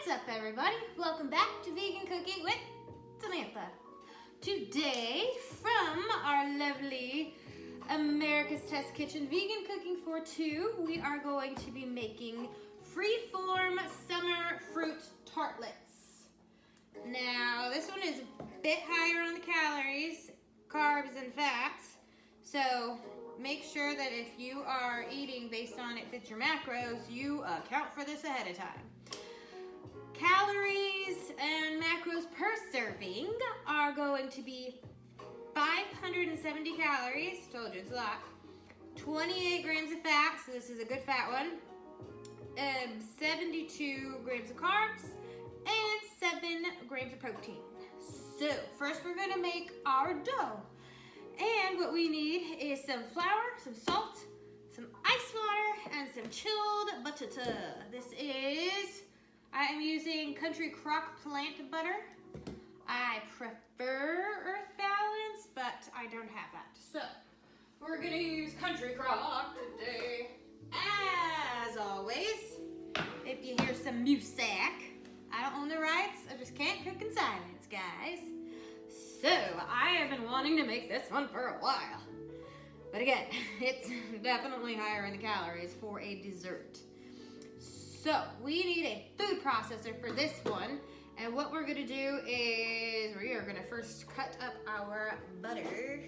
What's up, everybody? Welcome back to Vegan Cooking with Samantha. Today, from our lovely America's Test Kitchen Vegan Cooking for Two, we are going to be making freeform summer fruit tartlets. Now, this one is a bit higher on the calories, carbs, and fats, so make sure that if you are eating based on it fits your macros, you account for this ahead of time. Calories and macros per serving are going to be 570 calories, told you it's a lot, 28 grams of fat, so this is a good fat one, 72 grams of carbs, and 7 grams of protein. So first we're gonna make our dough. And what we need is some flour, some salt, some ice water, and some chilled butter. I am using Country Crock plant butter. I prefer Earth Balance, but I don't have that. So we're gonna use Country Crock today. As always, if you hear some music, I don't own the rights, I just can't cook in silence, guys. So I have been wanting to make this one for a while. But again, it's definitely higher in the calories for a dessert. So we need a food processor for this one. And what we're gonna do is we are gonna first cut up our butter.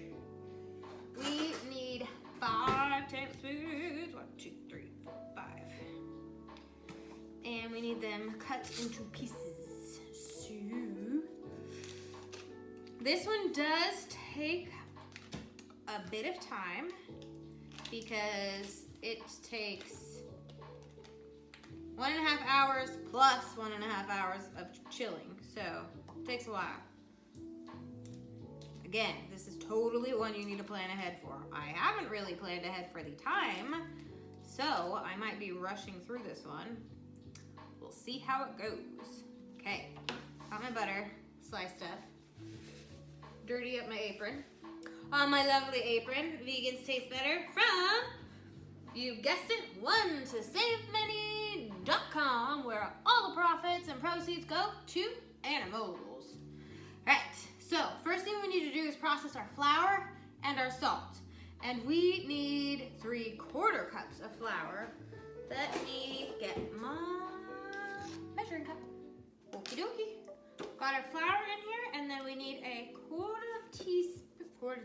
We need 5 tablespoons, 1, 2, 3, 4, 5. And we need them cut into pieces. So this one does take a bit of time because it takes 1.5 hours plus 1.5 hours of chilling, so it takes a while. Again, this is totally one you need to plan ahead for. I haven't really planned ahead for the time, so I might be rushing through this one. We'll see how it goes. Okay, got my butter sliced up. Dirty up my apron. On my lovely apron, Vegans Taste Better from, you guessed it, OneToSaveMany.com, where all the profits and proceeds go to animals. Right, so first thing we need to do is process our flour and our salt. And we need 3/4 cups of flour. Let me get my measuring cup. Okie dokie. Got our flour in here, and then we need a quarter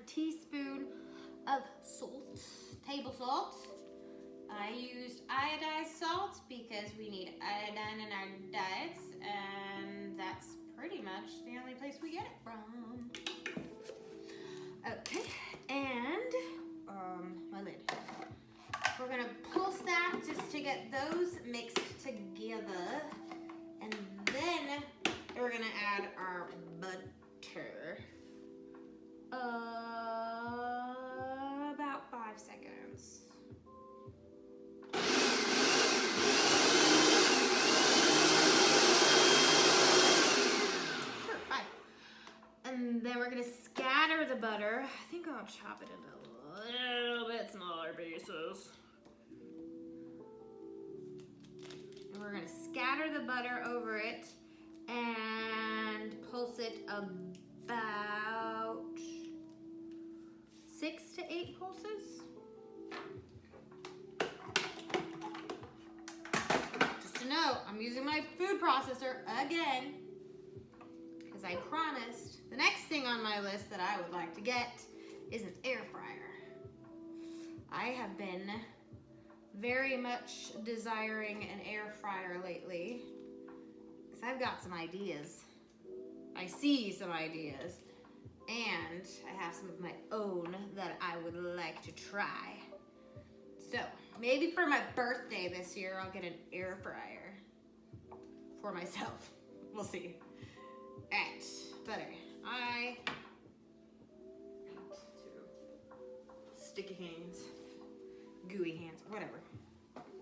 teaspoon of salt, table salt. I used iodized salt because we need iodine in our diets, and that's pretty much the only place we get it from. Okay, and my lid. We're gonna pulse that just to get those mixed together, and then we're gonna add our butter. About 5 seconds. Sure, 5. And then we're gonna scatter the butter. I think I'll chop it into a little bit smaller pieces. And we're gonna scatter the butter over it and pulse it about 6 to 8 pulses. Just to know, I'm using my food processor again because I promised the next thing on my list that I would like to get is an air fryer. I have been very much desiring an air fryer lately because I've got some ideas. I see some ideas, and I have some of my own that I would like to try. So maybe for my birthday this year, I'll get an air fryer for myself. We'll see. Alright, butter. I need to sticky hands, gooey hands, whatever.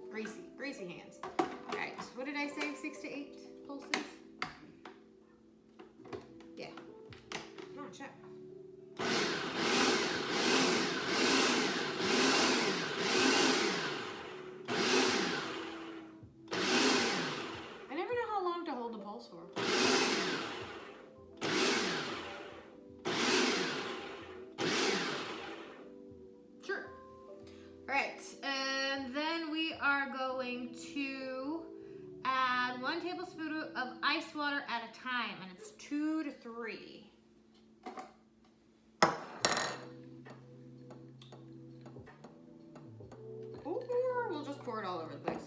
Greasy hands. Alright, what did I say? 6 to 8 pulses? Yeah. Come on, check. I never know how long to hold Right, and then we are going to add 1 tablespoon of ice water at a time, and it's 2 to 3. Or we'll just pour it all over the place.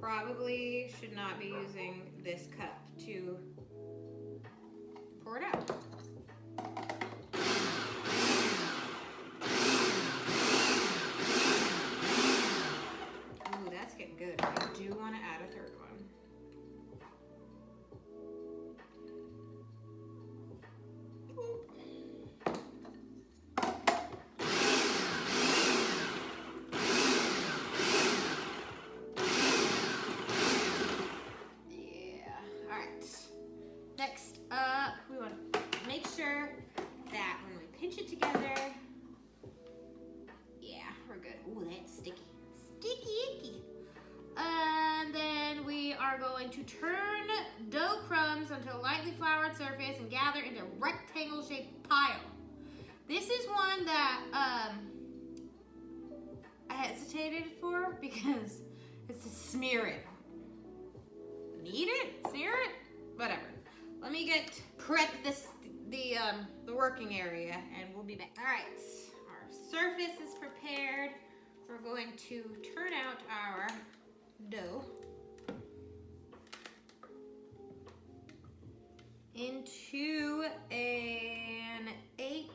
Probably should not be using this cup to pour it out. Ooh, that's getting good. I do want to add a 3rd one. Next up, we want to make sure that when we pinch it together, yeah, we're good. Ooh, that's sticky. Sticky icky. And then we are going to turn dough crumbs onto a lightly floured surface and gather into a rectangle-shaped pile. This is one that I hesitated for because it's to smear it. Knead it? Smear it? Whatever. Let me prep the working area, and we'll be back. All right, our surface is prepared. We're going to turn out our dough into an 8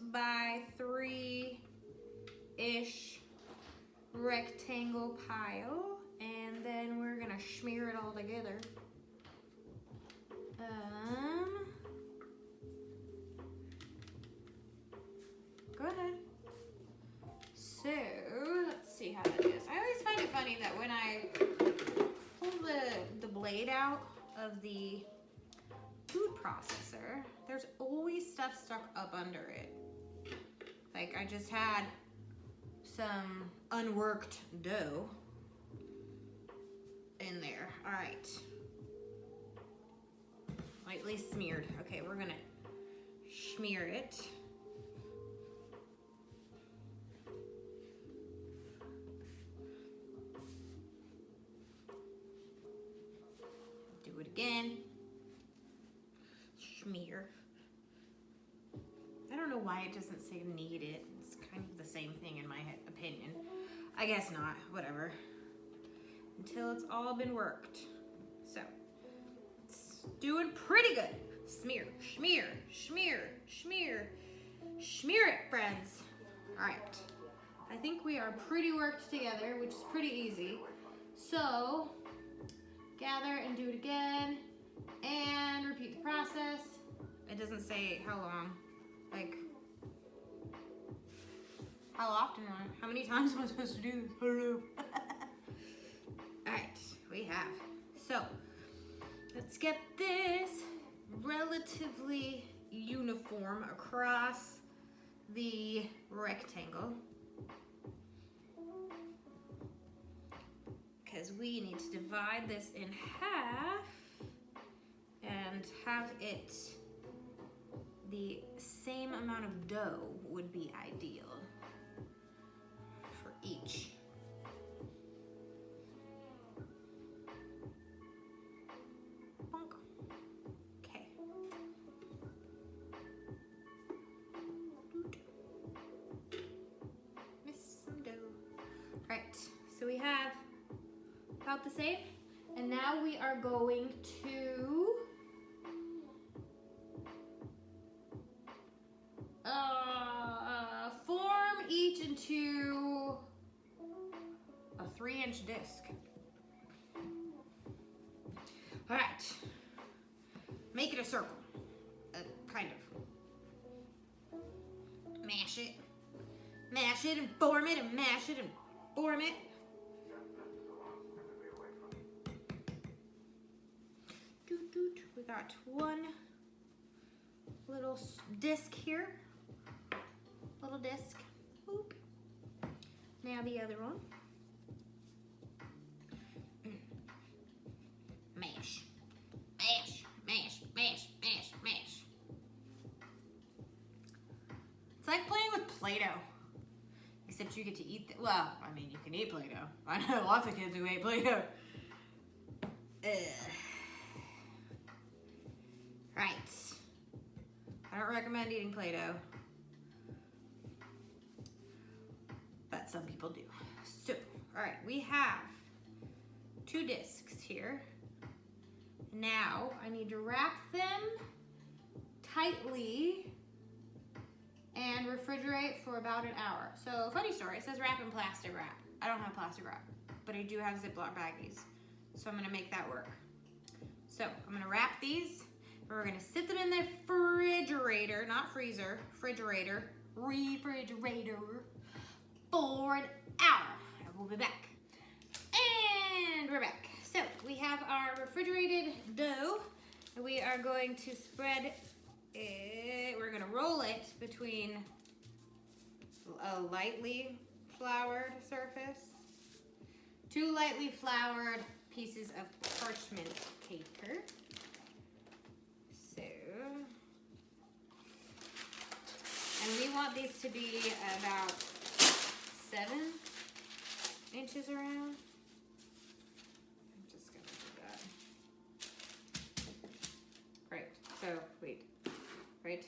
by 3-ish rectangle pile, and then we're gonna smear it all together. Go ahead. So, let's see how that is. I always find it funny that when I pull the blade out of the food processor, there's always stuff stuck up under it. Like I just had some unworked dough in there. All right. Lightly smeared. Okay, we're gonna smear it. Do it again. Smear. I don't know why it doesn't say knead it. It's kind of the same thing in my opinion. I guess not, whatever. Until it's all been worked. So, doing pretty good. Smear, smear, smear, smear, smear it, friends. All right, I think we are pretty worked together, which is pretty easy. So, gather and do it again, and repeat the process. It doesn't say how long, like, how often, or how many times am I supposed to do this? I don't know. All right, we have. So, let's get this relatively uniform across the rectangle, because we need to divide this in half and have it the same amount of dough would be ideal for each. Okay. Miss some dough. Right, so we have about the same, and now we are going to form each into a 3-inch disc. All right, make it a circle, kind of. Mash it and form it, and mash it and form it. We got one little disc here, little disc. Oop. Now the other one. Play-Doh. Except you get to eat, well, I mean, you can eat Play-Doh. I know lots of kids who ate Play-Doh. Right. I don't recommend eating Play-Doh. But some people do. So, all right, we have 2 discs here. Now, I need to wrap them tightly and refrigerate for about an hour. So, funny story, it says wrap in plastic wrap. I don't have plastic wrap, but I do have Ziploc baggies. So I'm gonna make that work. So I'm gonna wrap these, and we're gonna sit them in the refrigerator, not freezer, refrigerator, for an hour. And we'll be back. And we're back. So we have our refrigerated dough, and we are going to spread it, we're gonna roll it between a lightly floured surface, 2 lightly floured pieces of parchment paper. So, and we want these to be about 7 inches around. I'm just gonna do that. Right, so wait, right.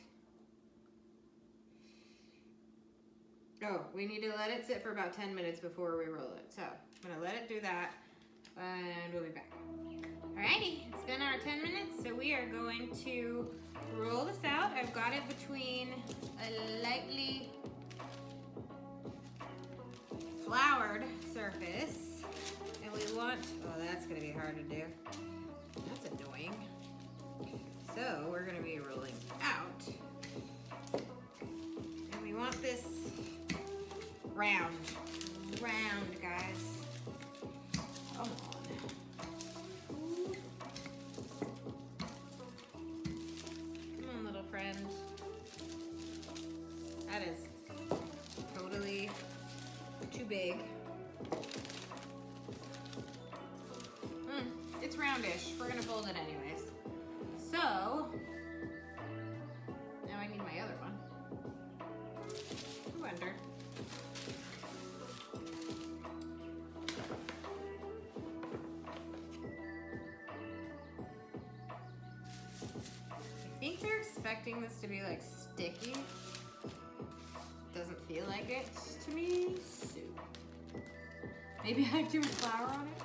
Oh, we need to let it sit for about 10 minutes before we roll it. So I'm gonna let it do that, and we'll be back. Alrighty, it's been our 10 minutes, so we are going to roll this out. I've got it between a lightly floured surface, and we want, oh, that's gonna be hard to do. That's annoying. So we're gonna be rolling out, and we want this round, guys. Come on. Come on, little friend. That is totally too big. It's roundish. We're gonna fold it anyways. So, now I need my other one. I wonder. I think they're expecting this to be like sticky. Doesn't feel like it to me. So maybe I have too much flour on it.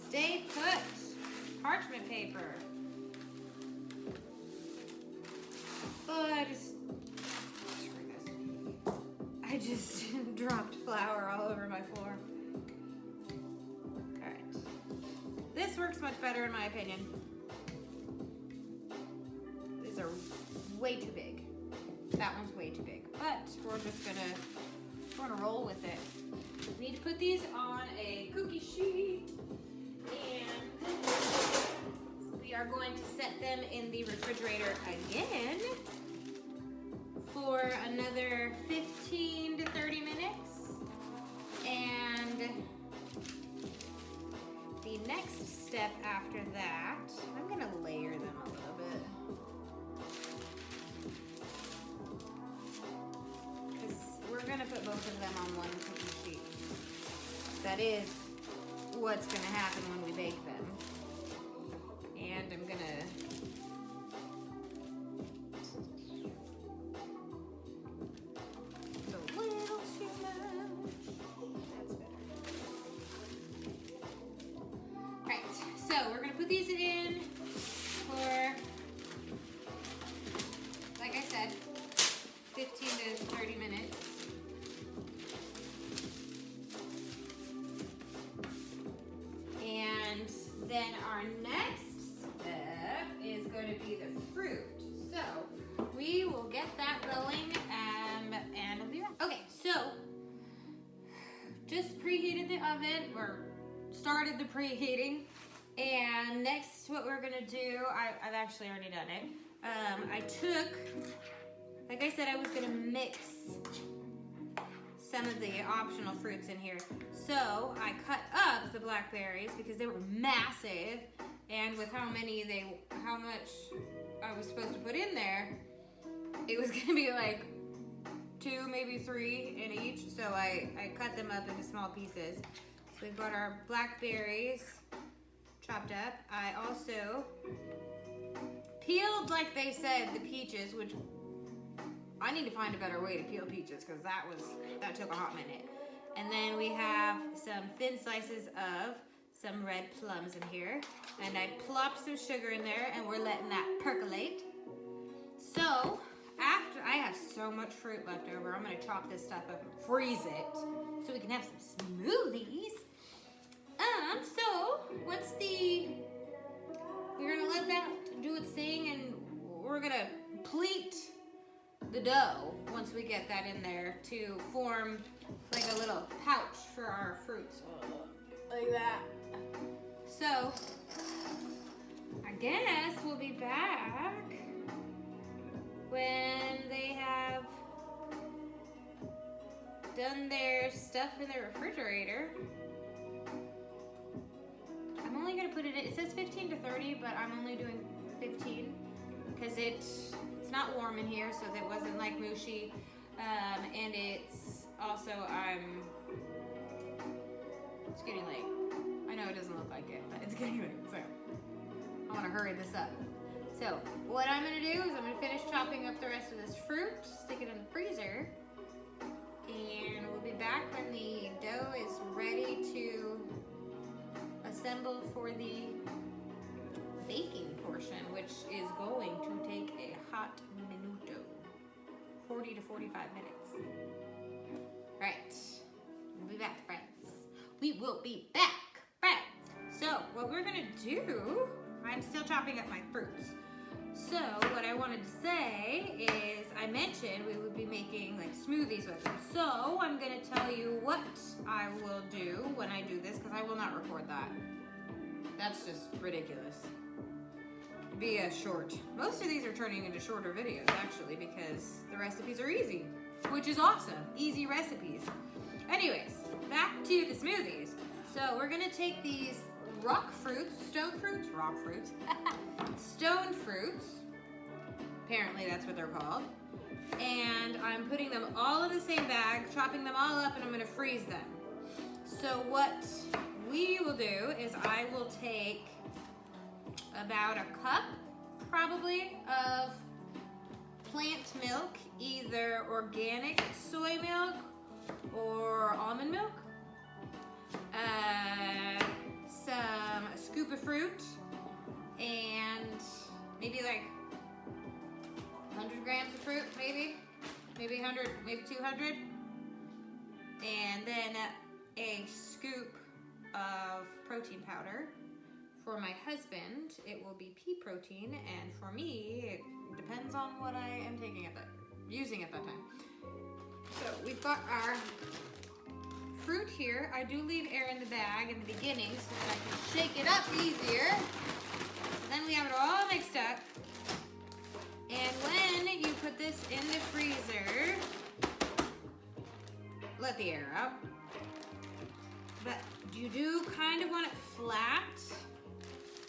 Stay put. Parchment paper. Oh, I just dropped flour all over my floor. All right. This works much better in my opinion. These are way too big. That one's way too big. But we're just gonna roll with it. We need to put these on a cookie sheet. And we are going to set them in the refrigerator again for another 15 to 30 minutes. And the next step after that, I'm going to layer them a little bit. Because we're going to put both of them on one cookie sheet. That is what's going to happen when we bake them. And I'm going to put a little too much. That's better. Right, so we're going to put these in for, like I said, 15 to 30 minutes. Then our next step is going to be the fruit. So we will get that going and we'll be back. Okay, so just preheated the oven, or started the preheating. And next, what we're gonna do, I've actually already done it. I took, like I said, I was gonna mix some of the optional fruits in here. So I cut up the blackberries because they were massive, and with how much I was supposed to put in there, it was gonna be like 2, maybe 3 in each. So I cut them up into small pieces. So we've got our blackberries chopped up. I also peeled, like they said, the peaches, which I need to find a better way to peel peaches because that took a hot minute. And then we have some thin slices of some red plums in here. And I plopped some sugar in there and we're letting that percolate. So after, I have so much fruit left over, I'm gonna chop this stuff up and freeze it so we can have some smoothies. So we're gonna let that do its thing, and we're gonna pleat the dough once we get that in there to form like a little pouch for our fruits, like that. So I guess we'll be back when they have done their stuff in the refrigerator. I'm only gonna put it says 15 to 30, but I'm only doing 15 because it's not warm in here, so that wasn't like mushy. And it's also, it's getting late. I know it doesn't look like it, but it's getting late, so I wanna hurry this up. So what I'm gonna do is I'm gonna finish chopping up the rest of this fruit, stick it in the freezer, and we'll be back when the dough is ready to assemble for the baking portion, which is going to take a hot minuto, 40 to 45 minutes. Right, we'll be back, friends. We will be back, friends. So what we're gonna do, I'm still chopping up my fruits. So what I wanted to say is, I mentioned we would be making like smoothies with them. So I'm gonna tell you what I will do when I do this, because I will not record that. That's just ridiculous. Be a short. Most of these are turning into shorter videos actually, because the recipes are easy, which is awesome. Easy recipes. Anyways, back to the smoothies. So we're gonna take these stone fruits, apparently that's what they're called, and I'm putting them all in the same bag, chopping them all up, and I'm gonna freeze them. So what we will do is I will take about a cup, probably, of plant milk, either organic soy milk or almond milk, a scoop of fruit, and maybe like 100 grams of fruit, maybe 100, maybe 200, and then a scoop of protein powder. For my husband, it will be pea protein, and for me, it depends on what I am using at that time. So we've got our fruit here. I do leave air in the bag in the beginning so that I can shake it up easier. So then we have it all mixed up. And when you put this in the freezer, let the air out. But you do kind of want it flat,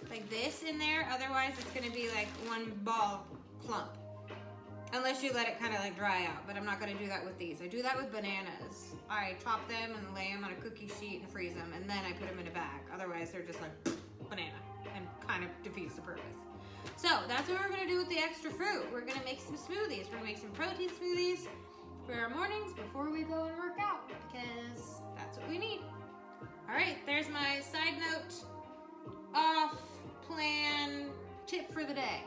like this in there. Otherwise it's gonna be like one ball clump. Unless you let it kind of like dry out, but I'm not gonna do that with these. I do that with bananas. I chop them and lay them on a cookie sheet and freeze them, and then I put them in a bag. Otherwise they're just like banana and kind of defeats the purpose. So that's what we're gonna do with the extra fruit. We're gonna make some smoothies. We're gonna make some protein smoothies for our mornings before we go and work out, because that's what we need. All right, there's my side note off-plan tip for the day.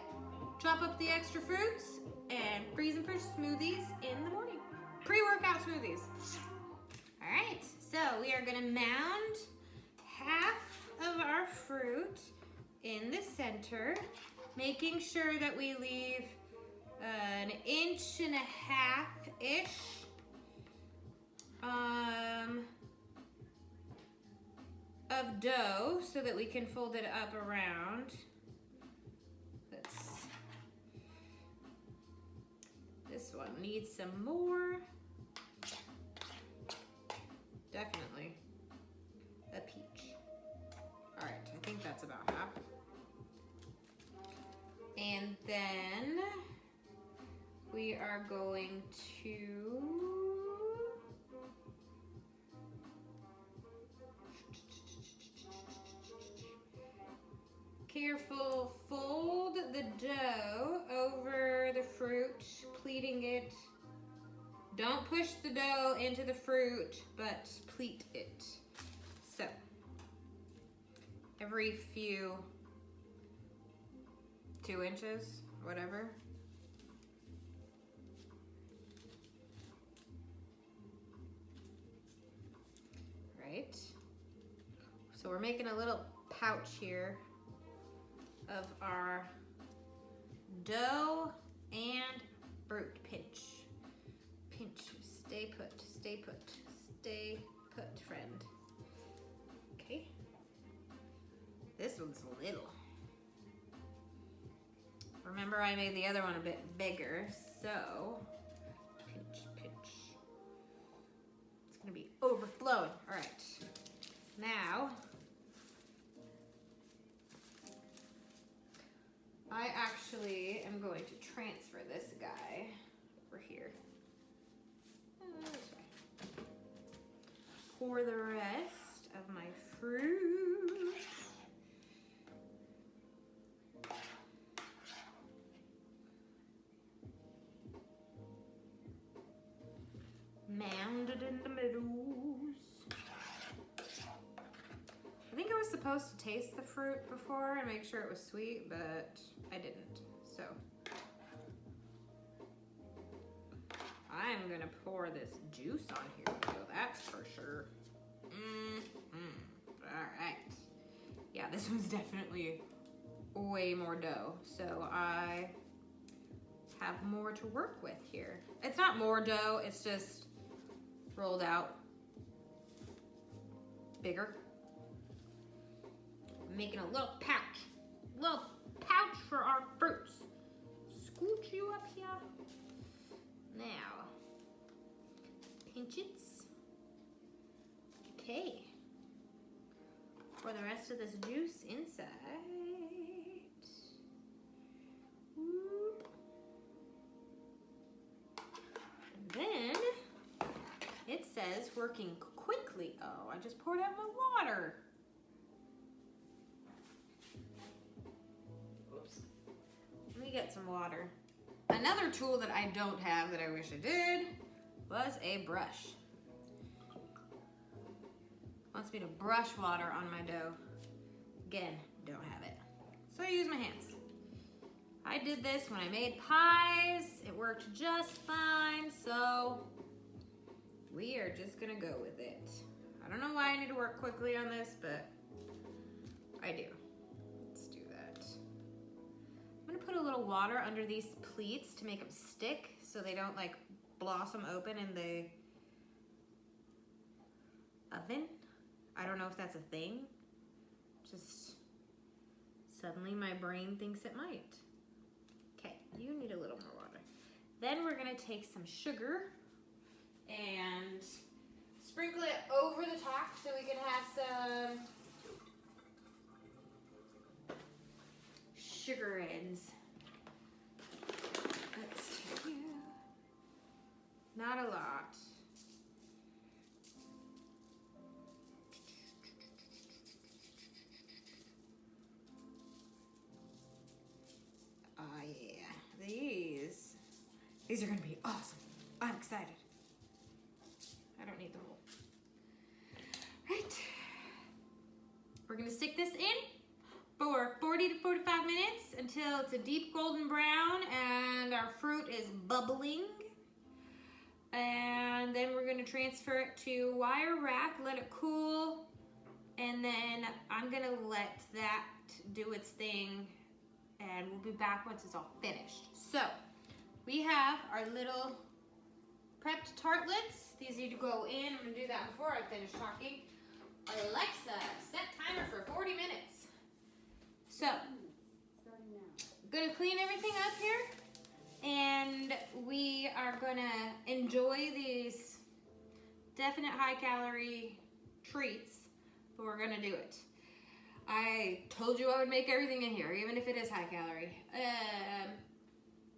Chop up the extra fruits and freeze them for smoothies in the morning. Pre-workout smoothies. All right, so we are gonna mound half of our fruit in the center, making sure that we leave an 1.5 inch-ish of of dough so that we can fold it up around. This one needs some more. Definitely a peach. All right, I think that's about half. And then we are going to careful fold the dough over the fruit, pleating it. Don't push the dough into the fruit, but pleat it. So, every few 2 inches, whatever. Right? So we're making a little pouch here of our dough and fruit. Pinch. Pinch. Stay put. Stay put. Stay put, friend. Okay. This one's little. Remember, I made the other one a bit bigger, so pinch, pinch. It's gonna be overflowing. All right. Now, I actually am going to transfer this guy over here. This way. Pour the rest of my fruit. Mounded in the middles. I think I was supposed to taste the fruit before and make sure it was sweet, but I didn't. So I'm gonna pour this juice on here too, that's for sure. All right. Yeah, this one's definitely way more dough. So I have more to work with here. It's not more dough, it's just rolled out bigger. I'm making a little pouch for our fruits. Scooch you up here. Now, pinch it. Okay. Pour the rest of this juice inside. Whoop. And then it says working quickly. Oh, I just poured out my water. Oops. Let me get some water. Another tool that I don't have that I wish I did was a brush. Wants me to brush water on my dough. Again, don't have it. So I use my hands. I did this when I made pies. It worked just fine, so we are just gonna go with it. I don't know why I need to work quickly on this, but I do. Let's do that. I'm gonna put a little water under these pleats to make them stick so they don't like blossom open in the oven. I don't know if that's a thing. Just suddenly my brain thinks it might. Okay, you need a little more water. Then we're gonna take some sugar and sprinkle it over the top so we can have some sugar ends. Let's see here. Not a lot. Oh yeah, these are gonna be awesome. I'm excited. I don't need the whole. Right. We're gonna stick this in for 40 to 45 minutes until it's a deep golden brown and our fruit is bubbling. And then we're gonna transfer it to wire rack, let it cool, and then I'm gonna let that do its thing and we'll be back once it's all finished. So we have our little prepped tartlets. These need to go in. I'm gonna do that before I finish talking. Alexa, set timer for 40 minutes. So, I'm gonna clean everything up here, and we are gonna enjoy these definite high-calorie treats, but we're gonna do it. I told you I would make everything in here, even if it is high-calorie.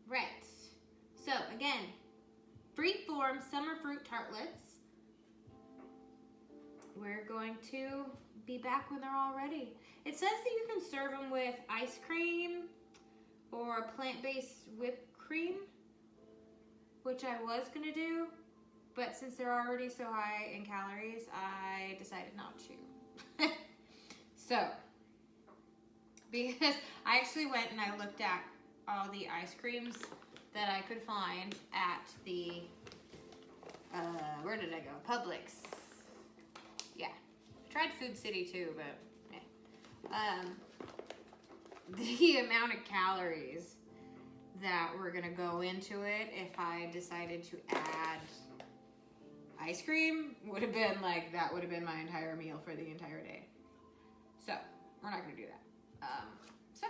Right. So, again, free-form Summer Fruit Tartlets. We're going to be back when they're all ready. It says that you can serve them with ice cream or plant-based whipped cream, which I was gonna do, but since they're already so high in calories, I decided not to. So, because I actually went and I looked at all the ice creams that I could find at the, where did I go? Publix. Yeah, I tried Food City too, but the amount of calories that were gonna go into it if I decided to add ice cream would have been like, that would have been my entire meal for the entire day. So, we're not gonna do that. So,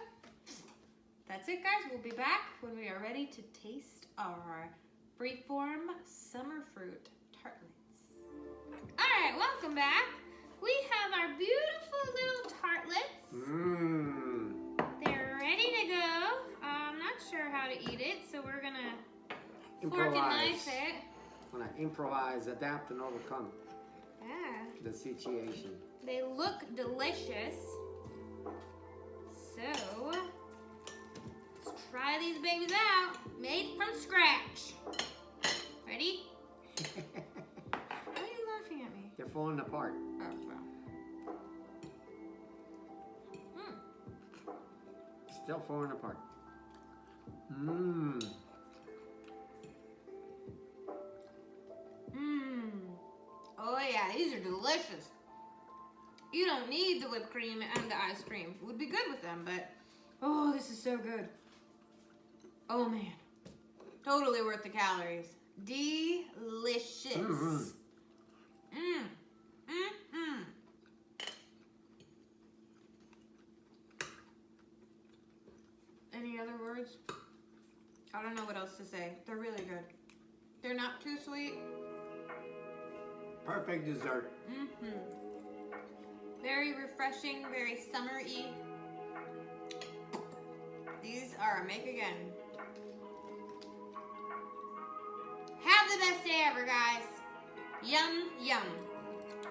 that's it guys. We'll be back when we are ready to taste our freeform Summer Fruit Tartlets. Alright, welcome back. We have our beautiful little tartlets. They're ready to go. I'm not sure how to eat it, so we're gonna fork and knife it. We're gonna improvise, adapt, and overcome the situation. They look delicious. So, let's try these babies out. Made from scratch. Ready? Why are you laughing at me? They're falling apart. Oh, well. Still falling apart. Oh yeah, these are delicious. You don't need the whipped cream and the ice cream. It would be good with them, but oh, this is so good. Oh man, totally worth the calories. Delicious. Any other words? I don't know what else to say. They're really good. They're not too sweet. Perfect dessert. Very refreshing, very summery. These are a make again. Have the best day ever, guys. Yum, yum.